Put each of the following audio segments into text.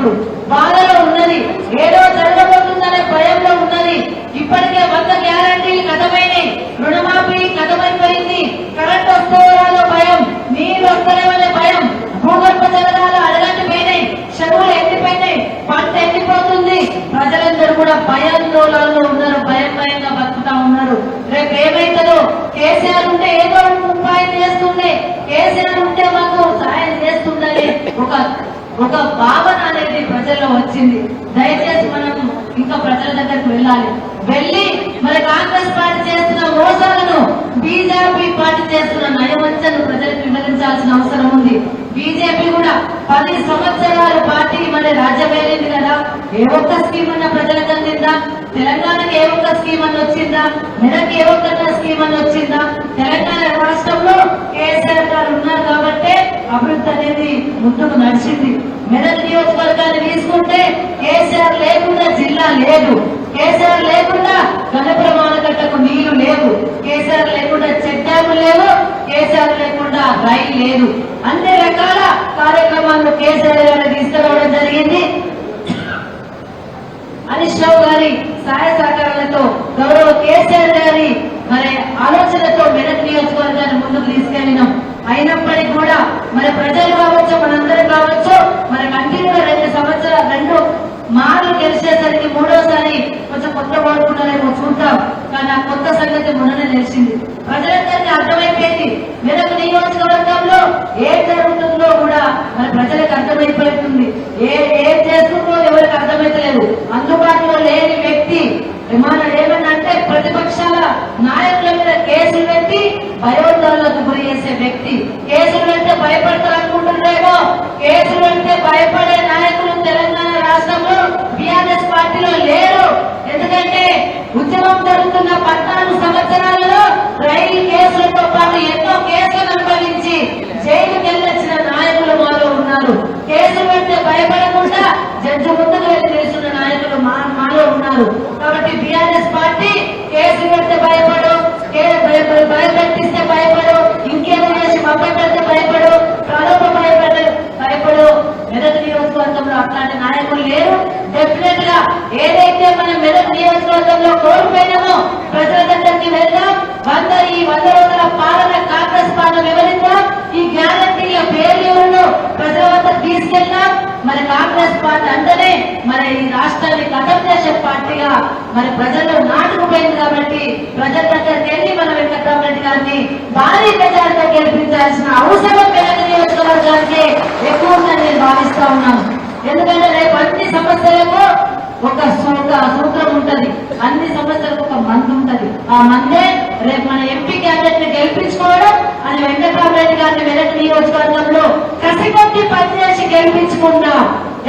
ఇప్పుడు బాధలో ఉన్నది, ఏదో జరగబోతుందనే భయంలో ఉన్నది. ఇప్పటికే 100 గ్యారంటీలు కథమైనాయి, రుణమాఫీ కథమైపోయింది, కరెంట్ వస్తుందో భయం, నీళ్ళు వస్తలేమనే భయం, భూగర్భ జలాలు అడగంటి పోయినాయి, చెరువులు ఎండిపోయినాయి, పంట ఎండిపోతుంది. ప్రజలందరూ కూడా భయాందోళనలో ఉన్నారు, భయంగా బతుకుతా ఉన్నారు. రేపు ఏమైతుందో, కేసీఆర్ ఉంటే ఏదో ఉపాయం చేస్తుండే, కేసీఆర్ ఉంటే మాకు సాయం చేస్తుందని ఒక భావన అనేది ప్రజల్లో వచ్చింది. దయచేసి మనం ఇంకా ప్రజల దగ్గరకు వెళ్ళి మరి కాంగ్రెస్ పార్టీ చేస్తున్న మోసాలను, బీజేపీ పార్టీ చేస్తున్న నయవంచను ప్రజలకు వివరించాల్సిన అవసరం ఉంది. బీజేపీ కూడా 10 సంవత్సరాలు పార్టీ మరి రాజ్యం ఏలింది కదా, ఏ ఒక్క స్కీమ్ అన్న ప్రజలకు అందిందా? తెలంగాణకి ఏ ఒక్క స్కీమ్ అని వచ్చిందా? మెదక్ ఏ ఒక్క స్కీమ్ అని వచ్చిందా? తెలంగాణ రాష్ట్రంలో కేసీఆర్ గారు ఉన్నారు కాబట్టి అభివృద్ధి అనేది ముందుకు నడిచింది. మెదక్ నియోజకవర్గాన్ని తీసుకుంటే కేసీఆర్ లేకుండా జిల్లా లేదు, కేసీఆర్ లేకుండా గణపురం ఆనకట్టకు నీళ్లు లేవు, కేసీఆర్ లేకుండా చెక్ డ్యాములు లేవు, కేసీఆర్ లేకుండా రైలు లేదు. అన్ని రకాల కార్యక్రమాలను కేసీఆర్ గారు తీసుకురావడం జరిగింది. హరీష్ రావు గారి సహాయ సహకారాలతో, గౌరవ కేసీఆర్ గారి మరి ఆలోచనతో మెదక్ నియోజకవర్గాన్ని ముందుకు తీసుకెళ్లినాం. అయినప్పటికీ కూడా మరి ప్రజలు కావచ్చు, మనందరం కావచ్చు, మరి కంటిన్యూగా 2 సంవత్సరాలు 2 మార్లు గెలిచేసరికి 3వసారి కొంచెం కొత్త ఓడుకున్నారేమో చూద్దాం. కానీ ఆ కొత్త సంగతి మొన్ననే తెలిసింది, ప్రజలందరికీ అర్థమైపోయింది. మెదక్ నియోజకవర్గంలో ఏం జరుగుతుందో కూడా మరి ప్రజలకు అర్థమైపోతుంది. ఏం చేస్తుందో ఎవరికి అర్థమైతలేదు. అందుబాటులో లేని వ్యక్తి ఏమన్నంటే ప్రతిపక్షాల నాయకుల మీద కేసులు పెట్టి భయోందోళనకు గురి చేసే వ్యక్తి. కేసులు అంటే భయపడతారనుకుంటున్నారేమో, కేసులు అంటే భయపడే నాయకులు తెలంగాణ రాష్ట్రంలో బీఆర్ఎస్ పార్టీలో లేరు. ఎందుకంటే ఉద్యమం జరుగుతున్న 14 సంవత్సరాలలో రైలు కేసులతో పాటు ఎన్నో కేసులు అనుభవించి జైలుకి వెళ్ళొచ్చిన నాయకులు మాలో ఉన్నారు. కేసులు అంటే భయపడకుండా జడ్జి ముందుకు వెళ్ళి చేస్తున్న నాయకులు మాలో ఉన్నారు. కాబట్టి బీఆర్ఎస్ పార్టీ కేసులు పెడితే భయపడు, భయపెట్టిస్తే భయపడు, ఇంకేదో చేసి మభ్యపెడితే భయపడు, ప్రలోభ భయపడు. మెదక్ నియోజకవర్గంలో అట్లాంటి నాయకులు లేరు. డెఫినెట్ గా ఏదైతే మనం మెదక్ నియోజకవర్గంలో కోల్పోయినామో ప్రజల దగ్గరికి వెళ్దాం. ఈ 100 రోజుల పాలన కాంగ్రెస్ పాలన వివరిద్దాం. ఈ గ్యారంటీల పేర్లను ప్రజల వద్ద తీసుకెళ్దాం. మరి కాంగ్రెస్ పార్టీ అంటేనే మరి ఈ రాష్ట్రాన్ని కథం చేసే పార్టీగా మరి ప్రజల్లో నాటుకుపోయింది. కాబట్టి ప్రజల దగ్గరికి వెళ్ళి మన వెంకటరామరెడ్డి గారిని భారీ ప్రజలతో గెలిపించాల్సిన అవసరం మెదక్ నియోజకవర్గానికి ఎక్కువ ఉందని నేను భావిస్తా ఉన్నాను. ఎందుకంటే రేపు అన్ని సమస్యలకు ఒక సూత్రం ఉంటది, అన్ని సమస్యలకు ఒక మందు ఉంటది. ఆ మందే రేపు మన ఎంపీ క్యాండిడేట్ ని గెలిపించుకోవడం అని వెంకటరామరెడ్డి గారిని మెదక్ నియోజకవర్గంలో కసిగొట్టి పనిచేసి గెలిపించుకుంటాం.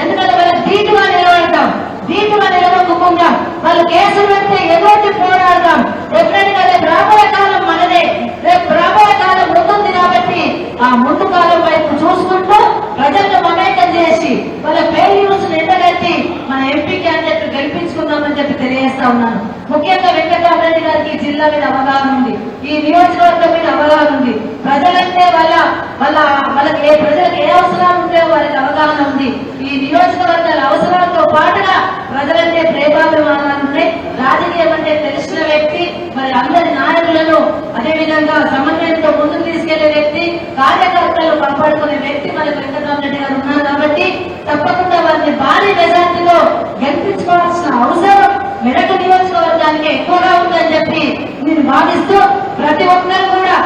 ఎందుకంటే వాళ్ళ ధీటుగా నిలబడతాం, ధీటుగా నిలబడకుండా వాళ్ళు కేసులు పెడితే ఎటువంటి పోరాడతాం. డెఫినెట్ గా రేపు రాబోయే కాలం మనదే, రేపు రాబోయే కాలం ముందుంది. కాబట్టి ఆ ముందు కాలం వైపు చూసుకుంటూ ప్రజలను మమేకం చేసి వాళ్ళ ఫెయిల్యూర్స్ ఎండగట్టి మన ఎంపీ క్యాండిడేట్ గెలిపించుకుందామని చెప్పి తెలియజేస్తా ఉన్నాను. ముఖ్యంగా వెంకటరామరెడ్డి గారికి జిల్లా మీద అవగాహన ఉంది, ఈ నియోజకవర్గం మీద అవగాహన ఉంది. ప్రజలంటే వాళ్ళకి ప్రజలకు ఏ అవసరాలు ఉంటాయో వారికి అవగాహన ఉంది. ఈ నియోజకవర్గాల అవసరాలతో పాటుగా ప్రజలంటే ప్రేమాభిమానాలు ఉన్నాయి. రాజకీయం అంటే తెలిసిన వ్యక్తి, మరి అందరి నాయకులను అదేవిధంగా సమన్వయంతో ముందుకు తీసుకెళ్లే వ్యక్తి, కార్యకర్తలు కాపాడుకునే వ్యక్తి మన వెంకటరామరెడ్డి గారు ఉన్నారు. కాబట్టి తప్పకుండా వారిని భారీ మెజార్టీలో గెలిపించుకోవాల్సిన అవసరం మెదక్ నియోజకవర్గానికి ఎక్కువగా ఉందని చెప్పి నేను భావిస్తూ ప్రతి ఒక్కరు కూడా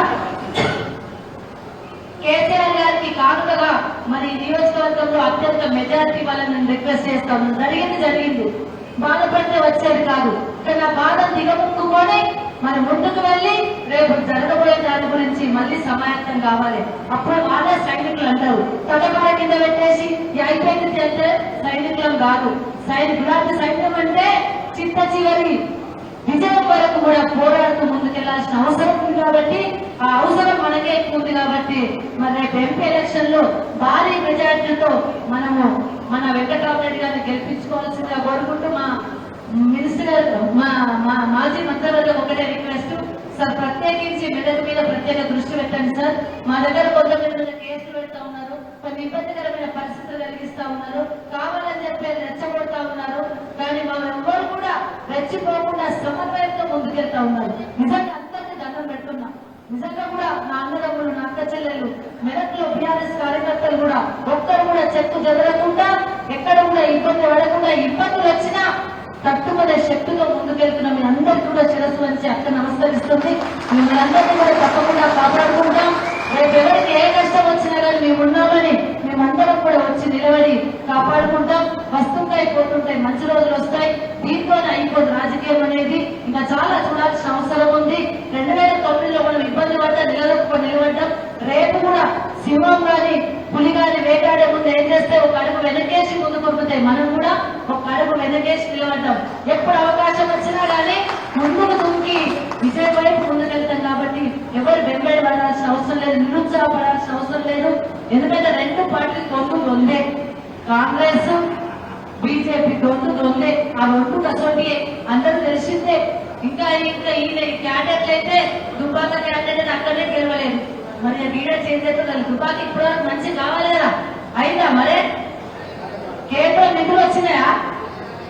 కేసీఆర్ గారికి కానుకగా మరి నియోజకవర్గంలో అత్యంత మెజారిటీ వాళ్ళని నేను రిక్వెస్ట్ చేస్తాను. జరిగింది బాధపడితే వచ్చేది కాదు. కానీ ఆ బాధను దిగముక్కుకొని మరి ముందుకు వెళ్ళి రేపు జరగబోయే దాని గురించి మళ్ళీ సమాయత్తం కావాలి. అప్పుడు వాళ్ళే సైనికులు అంటారు, తలకాయ కింద పెట్టేసి అయిపోయింది అంటే సైనికులం కాదు. గులాబీ సైన్యం అంటే చిట్ట చివరి విజయం వరకు కూడా పోరాడుతూ ముందుకెళ్లాల్సిన అవసరం ఉంది. కాబట్టి ఆ అవసరం మనకే ఎక్కువ ఉంది. కాబట్టి మరి రేపు ఎంపీ ఎలక్షన్ లో భారీ మెజార్టీతో మనము మన వెంకటరామరెడ్డి గారిని గెలిపించుకోవాల్సిందిగా కోరుకుంటూ మా మినిస్టర్ గారు మాజీ మంత్రివర్గం ఒకటే రిక్వెస్ట్ సార్, ప్రత్యేకించి మెదక్ మీద ప్రత్యేక దృష్టి పెట్టండి సార్. మా దగ్గర కొంతమంది కేసులు పెడతా ఉన్నారు, కొన్ని ఇబ్బందికరమైన పరిస్థితులు కలిగిస్తా ఉన్నారు. కావాలని రెచ్చగొడతా ఉన్నారు. కానీ మనం ఎవరు కూడా రెచ్చిపోకుండా సమన్వయంతో ముందుకెళ్తా ఉన్నారు. నిజంగా అందరినీ దండం పెట్టున్నాం. నిజంగా కూడా నా అన్నదమ్ములు, నా అక్క చెల్లెళ్ళు, మెదక్లో బీఆర్ఎస్ కార్యకర్తలు కూడా ఒక్కరు కూడా చెక్కు జరగకుండా, ఎక్కడ కూడా ఇబ్బంది పడకుండా, ఇబ్బందులు వచ్చినా తట్టుకునే శక్తితో ముందుకెళ్తున్నాం. మీ అందరికీ కూడా శిరస్సు వంచి అక్క నమస్కరిస్తుంది. మిమ్మల్ని అందరినీ కూడా తప్పకుండా కాపాడుకుంటాం. రేపు ఎవరికి ఏ కష్టం వచ్చినా కానీ మేము ఉన్నామని మేమందరం కూడా వచ్చి నిలబడి కాపాడుకుంటాం. వస్తుంటాయి, పోతుంటాయి, మంచి రోజులు వస్తాయి. దీంతోనే అయిపోదు రాజకీయం అనేది. ఇంకా చాలా చూడాల్సిన అవసరం ఉంది. 2009లో మనం ఇబ్బంది పడ్డా నిలబడ్డాం. రేపు కూడా సింహం గాని పులి గాని వేటాడే ముందు ఏం చేస్తే ఒక అడుగు వెనకేసి ముందు కొడుకుతాయి. మనం కూడా ఒక అడుగు వెనకేసి నిలబడ్డాం. ఎప్పుడు అవకాశం వచ్చినా కానీ ముందుకు దుంకి విజయ వైపు ముందుకెళ్తాం. కాబట్టి ఎవరు వెంబడి పడాల్సిన అవసరం లేదు, నిరుత్సాహపడాల్సిన అవసరం లేదు. ఎందుకంటే రెండు పార్టీలు తొందు ఉందే, కాంగ్రెస్ బీజేపీ తొందే. ఆ రెండు కసోటి అందరూ తెలిసిందే. ఇంకా ఈయన క్యాండిడేట్లు అయితే దుబ్బాక క్యాండిడేట్ అక్కడే గెలవలేదు. మరి లీడర్ చేంజ్ అయితే దుబ్బాక ఇప్పుడు మంచి కావాలి కదా, అయినా మరే కేంద్రం నిధులు వచ్చినాయా?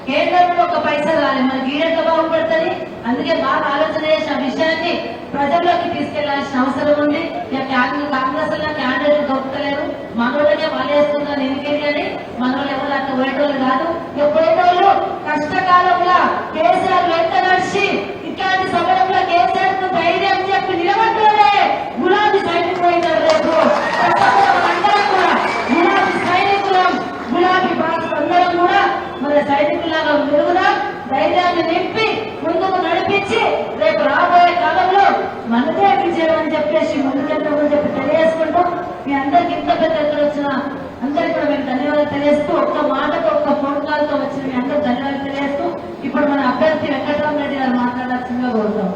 కేంద్రంలో ఒక పైసా రాలి, మరి లీడర్గా బాగుపడుతుంది. అందుకే బాగా ఆలోచన చేసి ఆ విషయాన్ని ప్రజల్లోకి తీసుకెళ్లాల్సిన అవసరం ఉంది. కాంగ్రెస్ లో క్యాండిడేట్ దొరకలేరు, మనోళ్ళకే వాళ్ళేస్తున్నారు ఎన్నికలు అని. మనోళ్ళు ఎవరు అట్లా పోయేటోళ్ళు కాదు. పోయేటోళ్ళు కష్టకాలంలో కేసీఆర్ వెంట నడిచి ఇట్లాంటి సమయంలో కేసీఆర్ ను ధైర్యం చెప్పి నిలబడ్డాడే గులాబీ సైనికులు అవుతారు. రేపు అందరం కూడా గులాబీ సైనికులం, గులాబీ భాషలు అందరం కూడా మన సైనికులాగా మెరుగుదాం. ధైర్యాన్ని నింపి ముందుకు నడిపించి రేపు రాబోయే కాలంలో మనదే విజయం అని చెప్పేసి ముందుకెళ్తామని చెప్పి తెలియజేసుకుంటూ మీ అందరికి ఇంత పెద్ద ఎత్తున వచ్చిన అందరికి కూడా మేము ధన్యవాదాలు తెలియజేస్తూ, ఒక్క మాటతో ఒక్క ఫోన్ కాల్తో వచ్చిన మీ అందరూ ధన్యవాదాలు తెలియజేస్తూ ఇప్పుడు మన అభ్యర్థి వెంకటరామరెడ్డి గారు మాట్లాడాల్సిందిగా కోరుతాం.